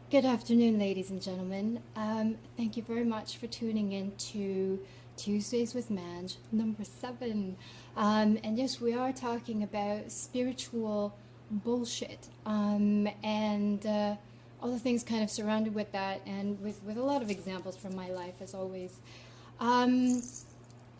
Good afternoon, ladies and gentlemen. Thank you very much for tuning in to Tuesdays with Manj, number 7. And yes, we are talking about spiritual bullshit and all the things kind of surrounded with that, and with a lot of examples from my life, as always. Um,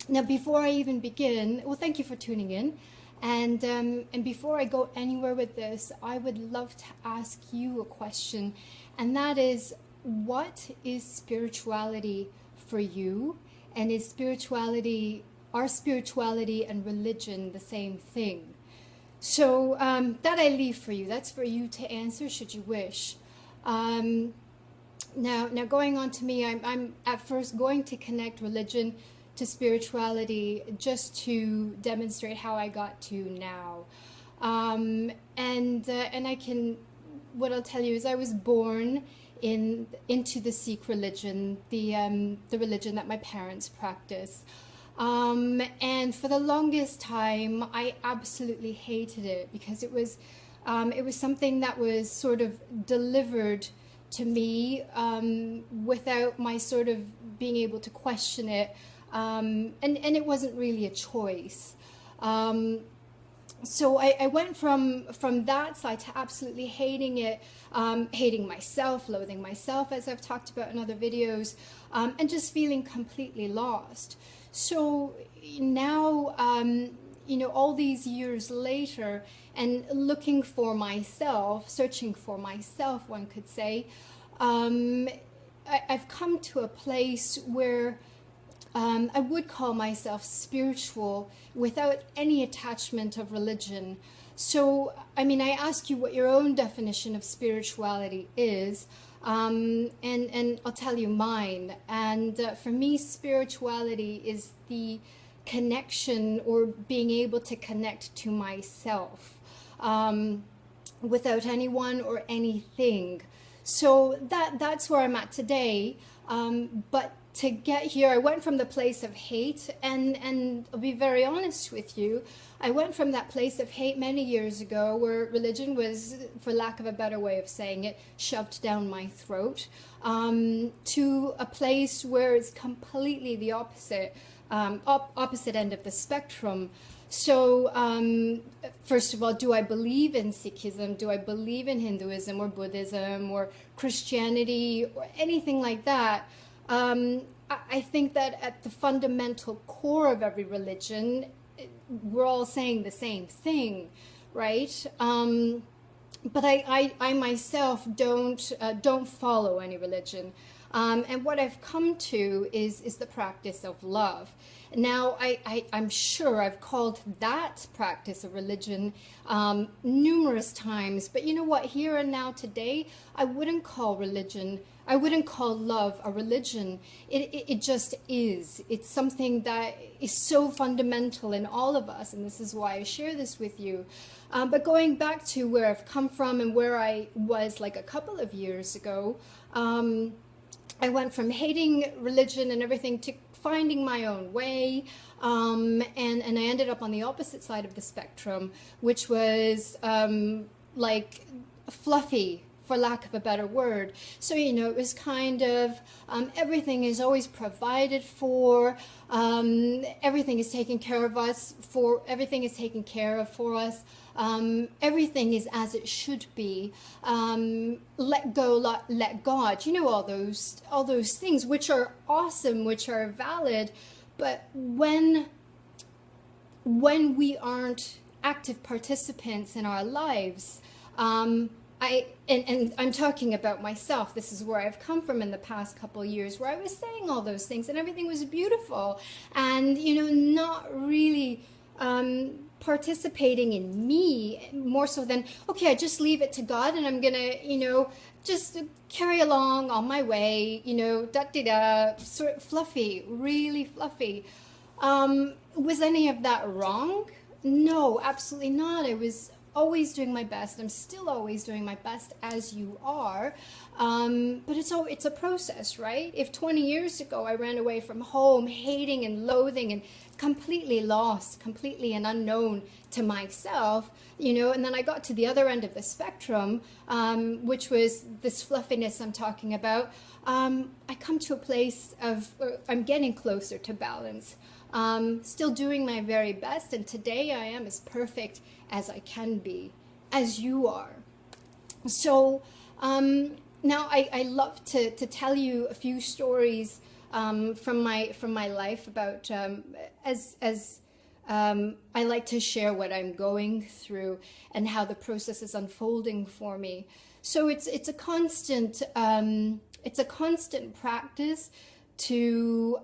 Now, before I even begin, well, thank you for tuning in. And before I go anywhere with this, I would love to ask you a question, and that is, what is spirituality for you? And is spirituality, our spirituality and religion the same thing? So that I leave for you. That's for you to answer, should you wish. Um, now, going on to me, I'm at first going to connect religion to spirituality just to demonstrate how I got to now. And I can, what I'll tell you is I was born into the Sikh religion, the religion that my parents practice. And for the longest time, I absolutely hated it because it was something that was sort of delivered to me without my sort of being able to question it. And it wasn't really a choice. So I went from that side to absolutely hating it, hating myself, loathing myself, as I've talked about in other videos, and just feeling completely lost. So now, all these years later, and looking for myself, searching for myself, one could say, I've come to a place where I would call myself spiritual without any attachment of religion. So, I ask you what your own definition of spirituality is, and I'll tell you mine. And for me, spirituality is the connection, or being able to connect to myself without anyone or anything. So that's where I'm at today. But to get here, I went from the place of hate, and I'll be very honest with you, I went from that place of hate many years ago, where religion was, for lack of a better way of saying it, shoved down my throat, to a place where it's completely the opposite, opposite end of the spectrum. So, first of all, do I believe in Sikhism? Do I believe in Hinduism or Buddhism or Christianity or anything like that? I think that at the fundamental core of every religion, we're all saying the same thing, right? But I myself don't follow any religion. And what I've come to is the practice of love. Now, I'm sure I've called that practice a religion numerous times, but you know what? Here and now today, I wouldn't call love a religion. It just is. It's something that is so fundamental in all of us, and this is why I share this with you. But going back to where I've come from and where I was like a couple of years ago, I went from hating religion and everything to finding my own way, and I ended up on the opposite side of the spectrum, which was like fluffy, for lack of a better word. So, it was kind of everything is always provided for, everything is taken care of us, everything is taken care of for us. Everything is as it should be. Let go, let God. All those things, which are awesome, which are valid, but when we aren't active participants in our lives, and I'm talking about myself. This is where I've come from in the past couple of years, where I was saying all those things and everything was beautiful, and not really participating in me, more so than, okay, I just leave it to God and I'm gonna just carry along on my way, sort of fluffy, really fluffy. Was any of that wrong? No, absolutely not. I was always doing my best. I'm still always doing my best, as you are. But it's a process, right? If 20 years ago I ran away from home, hating and loathing and completely lost, completely and unknown to myself, you know, and then I got to the other end of the spectrum, which was this fluffiness I'm talking about, I come to a place of, I'm getting closer to balance. Still doing my very best, and today I am as perfect as I can be, as you are. So now I love to tell you a few stories from my life about as I like to share what I'm going through and how the process is unfolding for me. So it's a constant practice to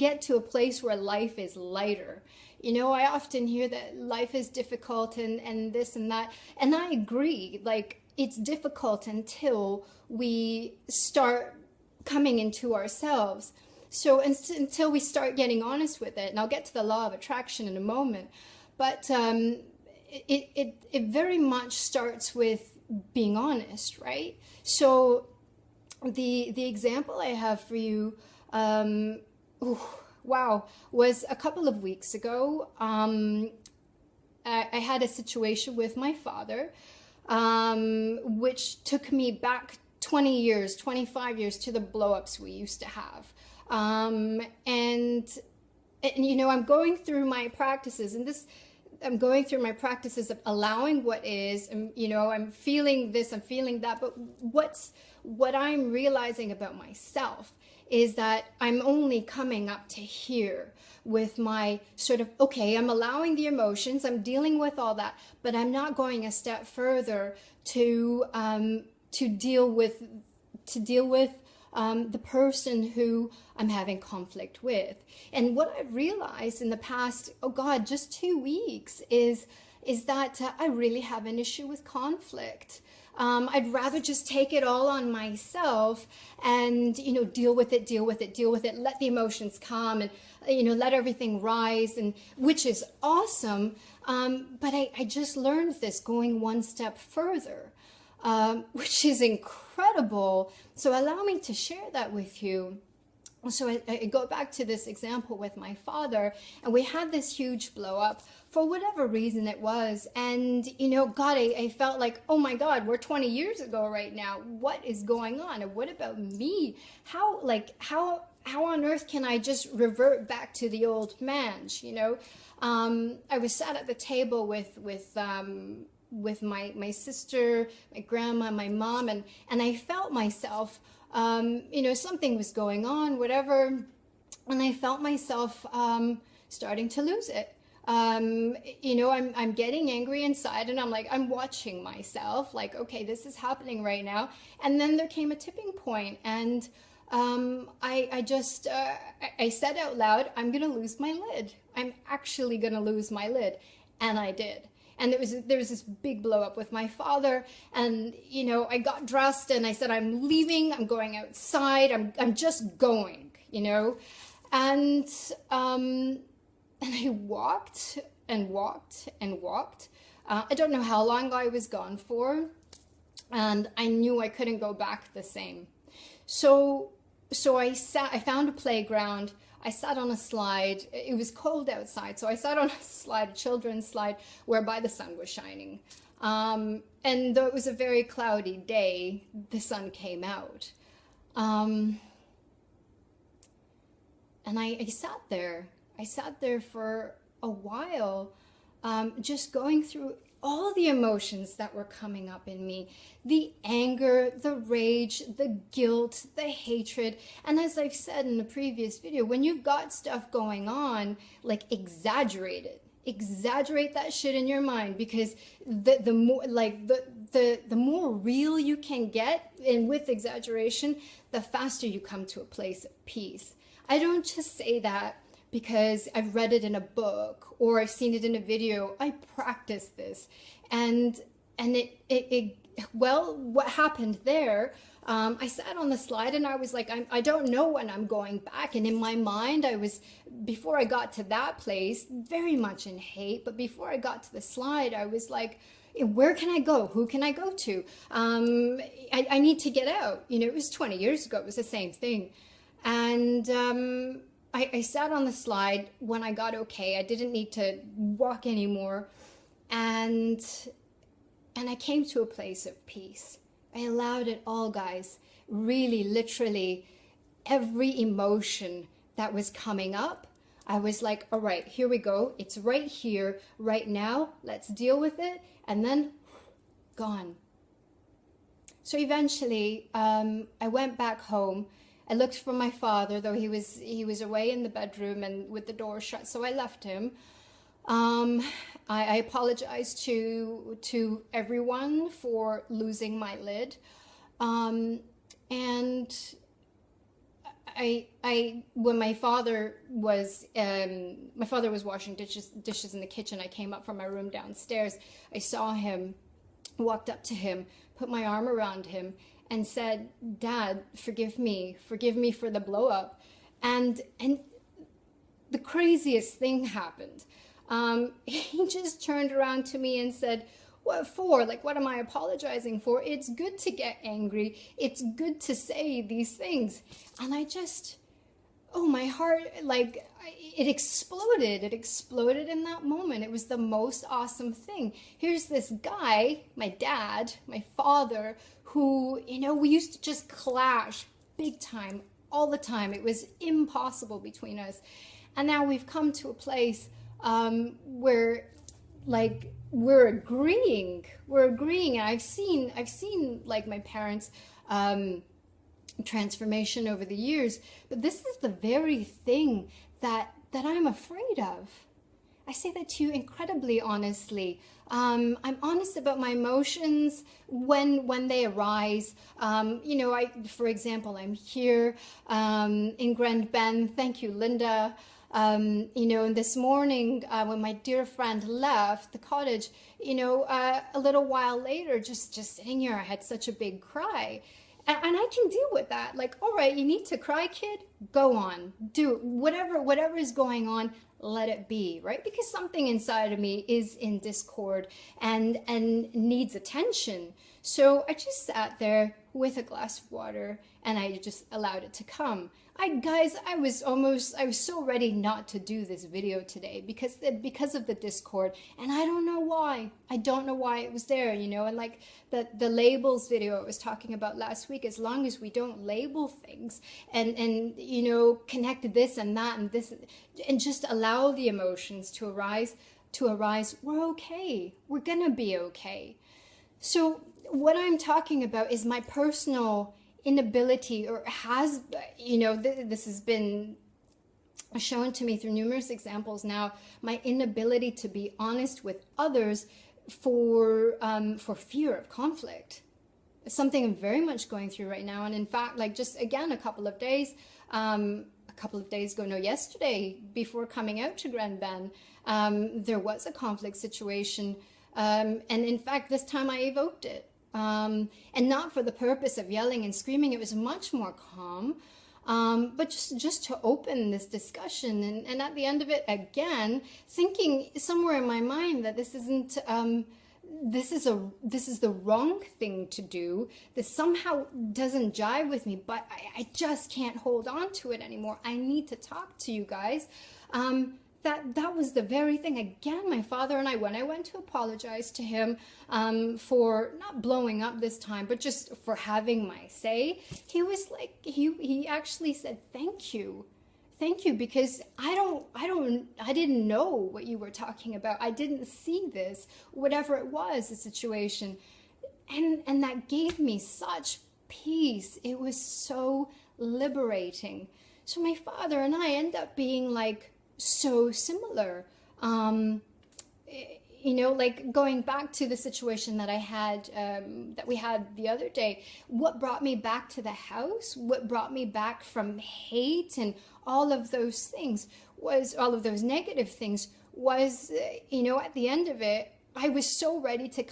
get to a place where life is lighter. You know, I often hear that life is difficult and this and that, and I agree. Like, it's difficult until we start coming into ourselves. So until we start getting honest with it, and I'll get to the law of attraction in a moment, but it very much starts with being honest, right? So the example I have for you, was a couple of weeks ago. I had a situation with my father, which took me back 20 years, 25 years to the blow-ups we used to have. And you know, I'm going through my practices, and I'm going through my practices of allowing what is, and you know, I'm feeling this, I'm feeling that, but what I'm realizing about myself is that I'm only coming up to here with my sort of, okay, I'm allowing the emotions, I'm dealing with all that, but I'm not going a step further to deal with the person who I'm having conflict with. And what I've realized in the past, just 2 weeks is that I really have an issue with conflict. I'd rather just take it all on myself and, you know, deal with it, let the emotions come and, you know, let everything rise, and which is awesome. But I just learned this going one step further, which is incredible. So allow me to share that with you. So I go back to this example with my father, and we had this huge blow up for whatever reason it was. And, you know, God, I felt like, oh my God, we're 20 years ago right now. What is going on? And what about me? How on earth can I just revert back to the old Manj, you know? I was sat at the table with my sister, my grandma, my mom, and I felt myself, you know, something was going on, whatever, and I felt myself starting to lose it. You know, I'm getting angry inside, and I'm watching myself, like, okay, this is happening right now. And then there came a tipping point, and I said out loud, I'm gonna lose my lid. I'm actually gonna lose my lid, and I did. And there was this big blow up with my father, and, you know, I got dressed and I said, I'm leaving, I'm going outside, I'm just going, you know, and I walked and walked and walked. I don't know how long I was gone for, and I knew I couldn't go back the same. So I found a playground. I sat on a slide. It was cold outside, so I sat on a slide, a children's slide, whereby the sun was shining. And though it was a very cloudy day, the sun came out. And I sat there. I sat there for a while, just going through all the emotions that were coming up in me, the anger, the rage, the guilt, the hatred. And as I've said in the previous video, when you've got stuff going on, like, exaggerate it. Exaggerate that shit in your mind, because the more real you can get, and with exaggeration, the faster you come to a place of peace. I don't just say that because I've read it in a book or I've seen it in a video. I practice this, and it well, what happened there, I sat on the slide and I was like, I don't know when I'm going back. And in my mind, I was, before I got to that place, very much in hate. But before I got to the slide, I was like, where can I go? Who can I go to? I need to get out. You know, it was 20 years ago. It was the same thing. And I sat on the slide when I got okay. I didn't need to walk anymore. And I came to a place of peace. I allowed it all, guys. Really, literally, every emotion that was coming up, I was like, all right, here we go. It's right here, right now. Let's deal with it. And then, gone. So eventually, I went back home. I looked for my father, though he was away in the bedroom and with the door shut, so I left him. I apologized to everyone for losing my lid. And when my father was washing dishes in the kitchen, I came up from my room downstairs. I saw him, walked up to him, put my arm around him and said, "Dad, forgive me for the blow up." And the craziest thing happened. He just turned around to me and said, "What for? Like, what am I apologizing for? It's good to get angry. It's good to say these things." And I just, oh, my heart, like, it exploded. It exploded in that moment. It was the most awesome thing. Here's this guy, my dad, my father, who, you know, we used to just clash big time, all the time. It was impossible between us. And now we've come to a place where, like, we're agreeing, and I've seen like my parents' transformation over the years, but this is the very thing that I'm afraid of. I say that to you incredibly honestly. I'm honest about my emotions when they arise. You know, for example, I'm here in Grand Bend. Thank you, Linda. You know, and this morning when my dear friend left the cottage, you know, a little while later, just sitting here, I had such a big cry. And I can deal with that. Like, all right, you need to cry, kid, go on, do it. Whatever is going on, let it be, right? Because something inside of me is in discord and needs attention. So I just sat there with a glass of water and I just allowed it to come. Guys, I was so ready not to do this video today because of the discord, and I don't know why. I don't know why it was there, you know. And like the labels video I was talking about last week, as long as we don't label things and you know, connect this and that and this and just allow the emotions to arise, we're okay. We're gonna be okay. So what I'm talking about is my personal inability, or has, you know, this has been shown to me through numerous examples now, my inability to be honest with others for fear of conflict. It's something I'm very much going through right now. And in fact, like, just again, a couple of days ago, no, yesterday, before coming out to Grand Bend, there was a conflict situation. And in fact, this time I evoked it. And not for the purpose of yelling and screaming. It was much more calm, but just to open this discussion. And at the end of it, again, thinking somewhere in my mind that this isn't, this is the wrong thing to do. This somehow doesn't jive with me, but I just can't hold on to it anymore. I need to talk to you guys. That was the very thing. Again, my father and I, when I went to apologize to him for not blowing up this time, but just for having my say, he was like, he actually said, thank you, because I didn't know what you were talking about. I didn't see this, whatever it was, the situation, and that gave me such peace. It was so liberating. So my father and I end up being like so similar. You know, like going back to the situation that I had, that we had the other day, what brought me back to the house, what brought me back from hate and all of those things was, all of those negative things was, you know, at the end of it, I was so ready to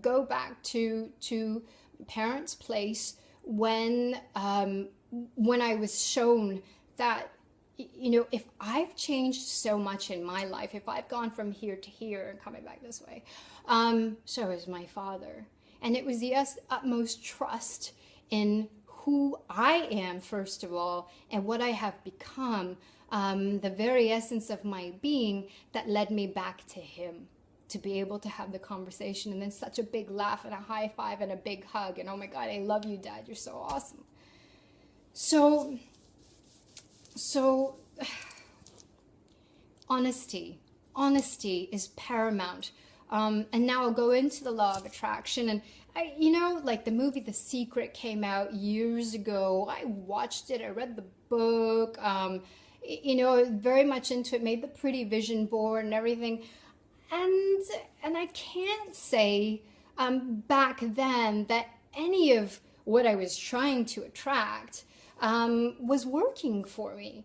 go back to parents' place when I was shown that, you know, if I've changed so much in my life, if I've gone from here to here and coming back this way, so is my father. And it was the utmost trust in who I am, first of all, and what I have become, the very essence of my being, that led me back to him, to be able to have the conversation, and then such a big laugh and a high five and a big hug, and oh my God, I love you, Dad, you're so awesome. So honesty is paramount. And now I'll go into the law of attraction. And you know, like the movie The Secret came out years ago. I watched it, I read the book, you know, very much into it, made the pretty vision board and everything. And I can't say back then that any of what I was trying to attract was working for me.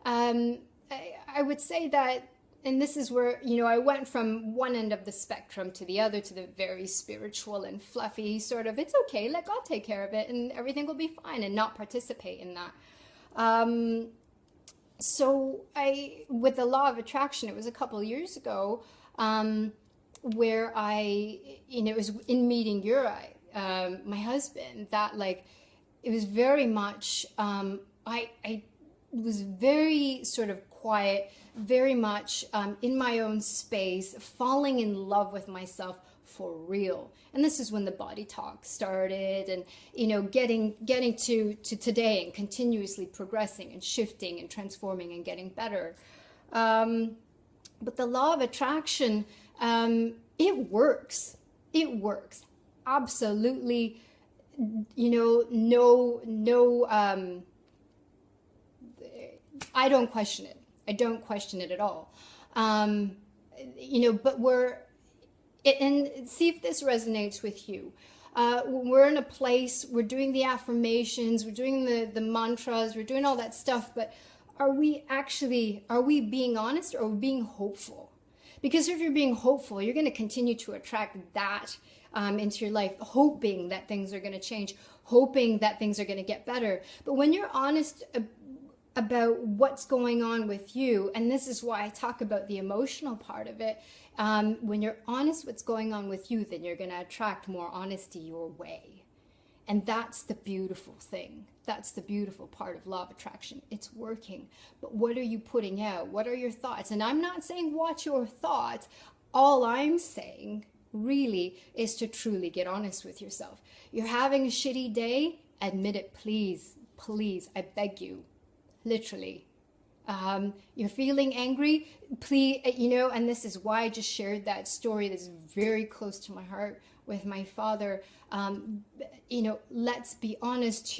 I would say that, and this is where, you know, I went from one end of the spectrum to the other, to the very spiritual and fluffy sort of, it's okay, let God take care of it and everything will be fine, and not participate in that. So with the law of attraction, it was a couple of years ago, where you know, it was in meeting Uri, my husband, that like, it was very much, I was very sort of quiet, very much in my own space, falling in love with myself for real. And this is when the body talk started, and, you know, getting to today, and continuously progressing and shifting and transforming and getting better. But the law of attraction, it works. It works. Absolutely. You know, no, I don't question it. I don't question it at all. You know, but and see if this resonates with you. We're in a place, we're doing the affirmations, we're doing the mantras, we're doing all that stuff, but are we being honest, or are we being hopeful? Because if you're being hopeful, you're going to continue to attract that into your life, hoping that things are going to change, hoping that things are going to get better. But when you're honest about what's going on with you, and this is why I talk about the emotional part of it, when you're honest what's going on with you, then you're going to attract more honesty your way. And that's the beautiful thing. That's the beautiful part of law of attraction. It's working. But what are you putting out? What are your thoughts? And I'm not saying watch your thoughts. All I'm saying really is to truly get honest with yourself. You're having a shitty day, admit it, please. Please, I beg you. Literally. You're feeling angry, please, you know, and this is why I just shared that story that's very close to my heart with my father. You know, let's be honest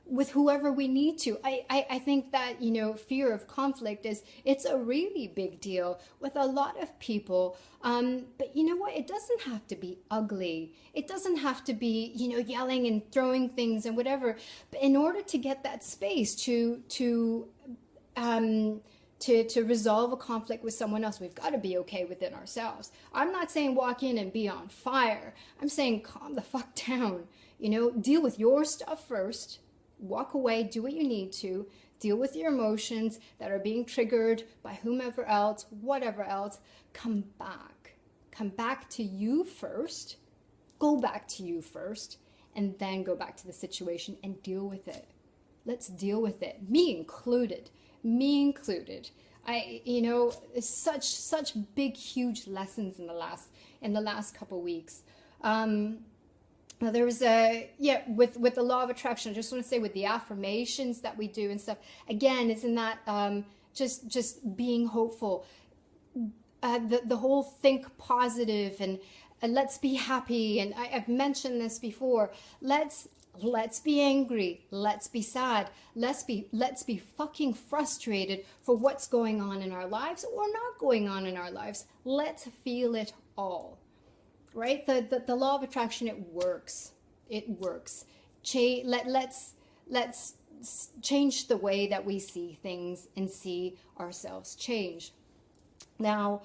with whoever we need to. I think that, you know, fear of conflict it's a really big deal with a lot of people. But you know what? It doesn't have to be ugly. It doesn't have to be, you know, yelling and throwing things and whatever. But in order to get that space to resolve a conflict with someone else, we've got to be okay within ourselves. I'm not saying walk in and be on fire. I'm saying calm the fuck down. You know, deal with your stuff first. Walk away, do what you need to, deal with your emotions that are being triggered by whomever else, whatever else. Come back to you first, go back to you first, and then go back to the situation and deal with it. Let's deal with it, me included. You know, such big, huge lessons in the last couple weeks. Now there was with the law of attraction, I just want to say, with the affirmations that we do and stuff, again, isn't that just being hopeful, the whole think positive and let's be happy. And I've mentioned this before. Let's be angry. Let's be sad. Let's be fucking frustrated for what's going on in our lives or not going on in our lives. Let's feel it all. Right? The law of attraction, it works. It works. Let's change the way that we see things and see ourselves change. Now,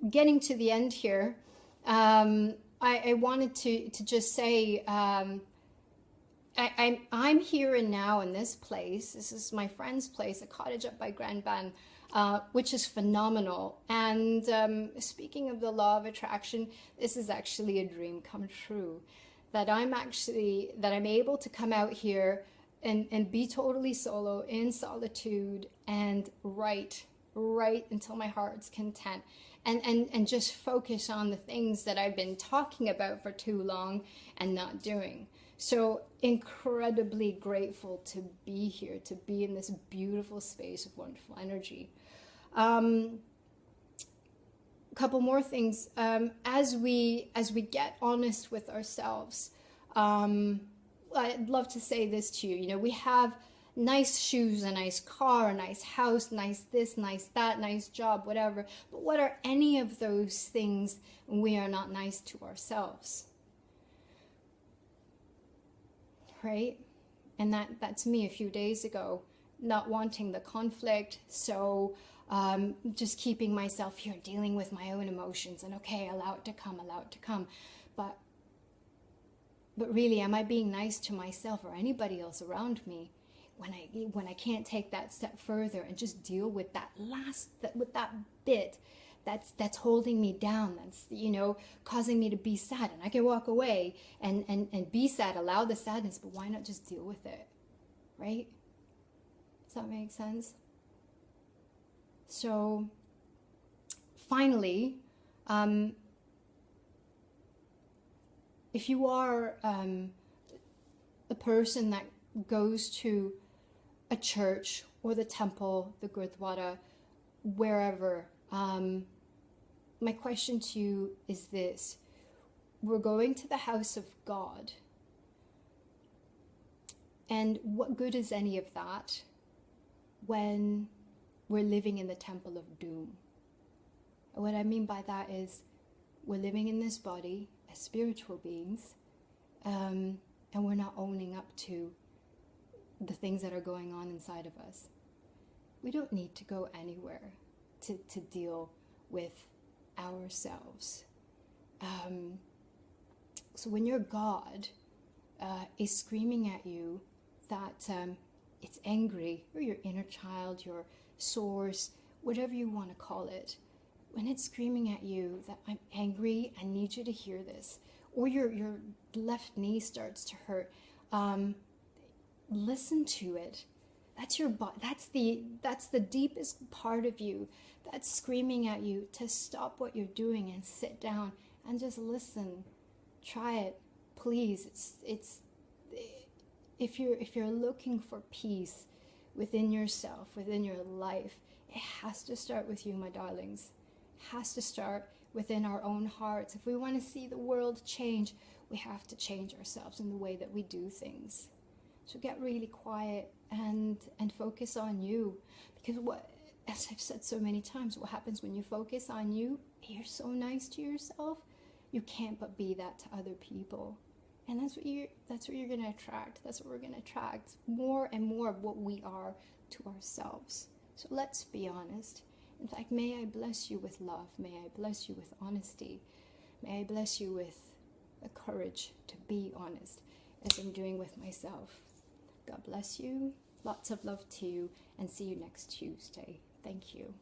getting to the end here, I wanted to just say, I'm here and now in this place. This is my friend's place, a cottage up by Grand Ban, which is phenomenal. And speaking of the law of attraction, this is actually a dream come true. That I'm able to come out here and be totally solo in solitude and write until my heart's content. And just focus on the things that I've been talking about for too long and not doing. So incredibly grateful to be here, to be in this beautiful space of wonderful energy. A couple more things. As we get honest with ourselves, I'd love to say this to you. You know, we have nice shoes, a nice car, a nice house, nice this, nice that, nice job, whatever. But what are any of those things when we are not nice to ourselves? Right? And that's me a few days ago, not wanting the conflict. So just keeping myself here, dealing with my own emotions, and okay, allow it to come. But really, am I being nice to myself or anybody else around me when I can't take that step further and just deal with that bit that's holding me down, that's, you know, causing me to be sad? And I can walk away and be sad, allow the sadness, but why not just deal with it, right? Does that make sense? So finally, if you are a person that goes to a church or the temple, the Gurdwara, wherever, my question to you is this: we're going to the house of God, and what good is any of that when we're living in the temple of doom? And what I mean by that is, we're living in this body as spiritual beings, and we're not owning up to the things that are going on inside of us. We don't need to go anywhere to deal with ourselves. So when your God is screaming at you that it's angry, or your inner child, your source, whatever you want to call it, when it's screaming at you that I'm angry, I need you to hear this, or your left knee starts to hurt, listen to it. That's your body. That's the deepest part of you that's screaming at you to stop what you're doing and sit down and just listen. Try it, please. It's if you're looking for peace within yourself, within your life, it has to start with you, my darlings. It has to start within our own hearts. If we want to see the world change, we have to change ourselves in the way that we do things. So get really quiet and focus on you. Because as I've said so many times, what happens when you focus on you, you're so nice to yourself, you can't but be that to other people. And that's what you're going to attract. That's what we're going to attract. More and more of what we are to ourselves. So let's be honest. In fact, may I bless you with love. May I bless you with honesty. May I bless you with the courage to be honest, as I'm doing with myself. God bless you. Lots of love to you, and see you next Tuesday. Thank you.